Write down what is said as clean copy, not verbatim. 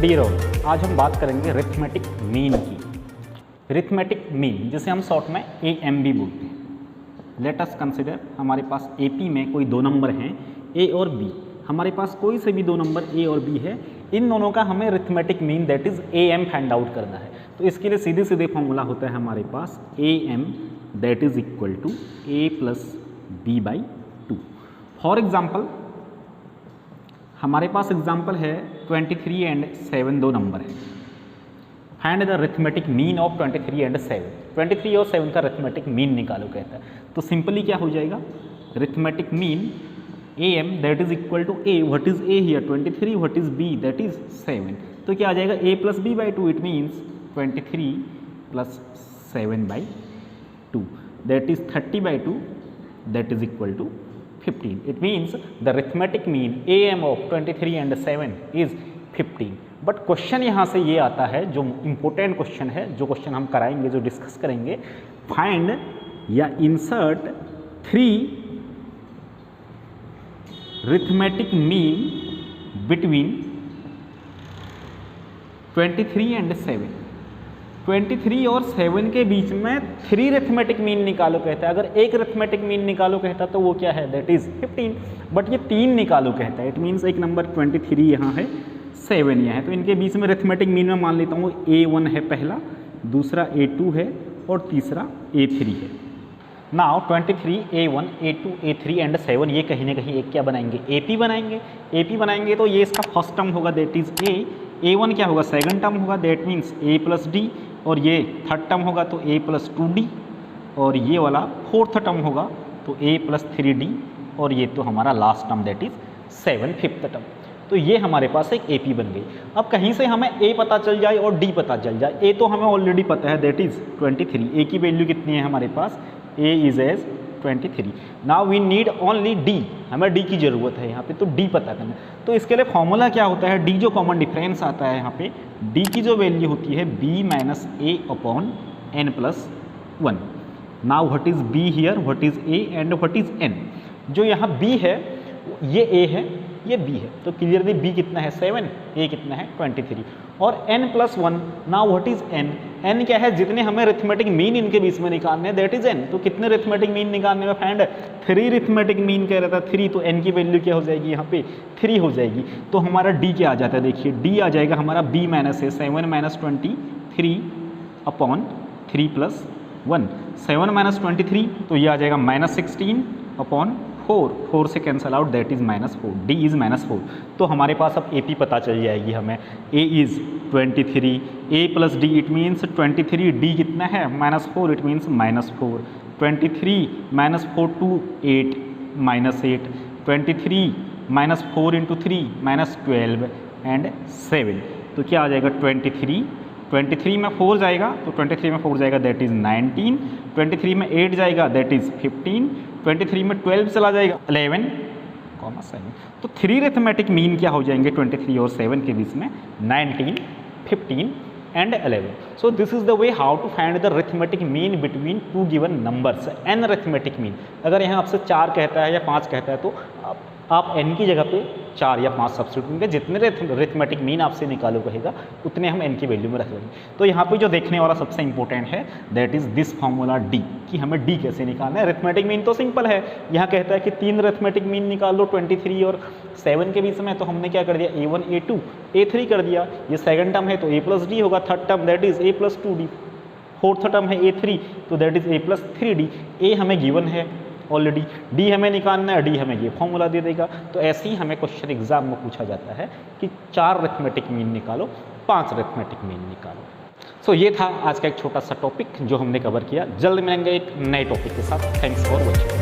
Dear all, आज हम बात करेंगे अरिथमेटिक मीन की। अरिथमेटिक मीन जिसे हम शॉर्ट में AMB बोलते हैं। लेट अस कंसिडर हमारे पास AP में कोई दो नंबर हैं A और B। हमारे पास कोई से भी दो नंबर A और B है, इन दोनों का हमें arithmetic mean that is AM find out करना है। तो इसके लिए सीधे सीधे फॉर्मूला होता है हमारे पास AM that is equal to A plus B by 2। For example हमारे पास एग्जाम्पल है 23 एंड 7 दो नंबर है। Find the arithmetic mean of 23 and 7। 23 और 7 का अरिथमेटिक मीन निकालो कहता है। तो सिंपली क्या हो जाएगा, arithmetic mean AM that is equal to A, what is A here 23, what is B that is 7। तो क्या आ जाएगा A plus B by 2, it means 23 plus 7 by 2 that is 30 by 2 that is equal to 15. It means the arithmetic mean AM of 23 and 7 is 15. But question यहाँ से ये आता है, जो इम्पोर्टेंट क्वेश्चन है, जो क्वेश्चन हम कराएंगे, जो डिस्कस करेंगे, फाइंड या insert 3 arithmetic mean between 23 and 7. 23 और 7 के बीच में 3 अरिथमेटिक मीन निकालो कहता है। अगर एक अरिथमेटिक मीन निकालो कहता तो वो क्या है, दैट इज 15। बट ये 3 निकालो कहता है। इट मीन्स एक नंबर 23 यहाँ है, 7 यहाँ है, तो इनके बीच में अरिथमेटिक मीन में मान लेता हूँ A1 है पहला, दूसरा A2 है और तीसरा A3 है। Now 23, A1, A2, A3 and 7 ये कहीं ना कहीं एक क्या बनाएंगे, AP बनाएंगे। AP बनाएंगे तो ये इसका फर्स्ट टर्म होगा दैट इज A1 क्या होगा, सेकंड टर्म होगा that means A plus D, और ये थर्ड टर्म होगा तो A प्लस 2D, और ये वाला फोर्थ टर्म होगा तो A प्लस 3D, और ये तो हमारा last term that is 7 fifth term. तो ये हमारे पास एक AP बन गई। अब कहीं से हमें A पता चल जाए और D पता चल जाए। A तो हमें ऑलरेडी पता है दैट इज 23। A की वैल्यू कितनी है हमारे पास, A is as 23। Now we need only D, हमें D की ज़रूरत है यहाँ पे, तो D पता करना। तो इसके लिए फॉर्मूला क्या होता है, D जो कॉमन डिफरेंस आता है यहाँ पे, D की जो वैल्यू होती है B minus A upon N plus 1। Now what is B here, what is A and what is N। जो यहाँ B है ये A है, ये B है, तो क्लियरली B कितना है 7, A कितना है 23 और N plus 1। Now what is N, N क्या है, जितने हमें अरिथमेटिक मीन इनके बीच में निकालने हैं दैट इज N। तो कितने अरिथमेटिक मीन निकालने में फाइंड, 3 अरिथमेटिक मीन कह रहा था 3, तो N की वैल्यू क्या हो जाएगी यहाँ पे 3 हो जाएगी। तो हमारा D क्या आ जाता है, देखिए D आ जाएगा हमारा B माइनस है 7 माइनस 23 अपॉन 3 प्लस 1। 7 माइनस 23 तो ये आ जाएगा माइनस 16 अपॉन 4 से cancel out that is -4, D is -4। तो हमारे पास अब AP पता चल जाएगी हमें, A is 23, A plus D it means 23, D कितना है -4 it means -4, 23 -4 to 8 -8, 23 -4 into 3 -12 and 7। तो क्या आ जाएगा 23 में 4 जाएगा तो 23 में 4 जाएगा दैट इज 19, 23 में 8 जाएगा दैट इज 15, 23 में 12 चला जाएगा 11, 7। तो 3 अरिथमेटिक मीन क्या हो जाएंगे 23 और 7 के बीच में, 19, 15 and 11। So this is the way how to find the arithmetic mean between 2 given numbers. An arithmetic mean, अगर यहाँ आपसे 4 कहता है या 5 कहता है तो आप N की जगह पे 4 या 5 सब्स्टिट्यूट करेंगे। जितने अरिथमेटिक मीन आपसे निकालो कहेगा उतने हम N की वैल्यू में रख लेंगे। तो यहाँ पे जो देखने वाला सबसे इंपॉर्टेंट है that is this formula D, कि हमें D कैसे निकालना है। अरिथमेटिक मीन तो सिंपल है, यहाँ कहता है कि 3 अरिथमेटिक मीन निकाल लो 23 और 7 के बीच में, तो हमने क्या कर दिया A1 A2 A3 कर दिया। ये सेकंड टर्म है तो A प्लस D होगा, third term that is A plus 2D, fourth term है A3 तो that is A plus 3D। A हमें गिवन है ऑलरेडी, D हमें निकालना है, D हमें ये फॉर्मूला दे देगा। तो ऐसे ही हमें क्वेश्चन एग्जाम में पूछा जाता है कि 4 अरिथमेटिक मीन निकालो, 5 अरिथमेटिक मीन निकालो। सो ये था आज का एक छोटा सा टॉपिक जो हमने कवर किया। जल्द मिलेंगे एक नए टॉपिक के साथ। Thanks for watching.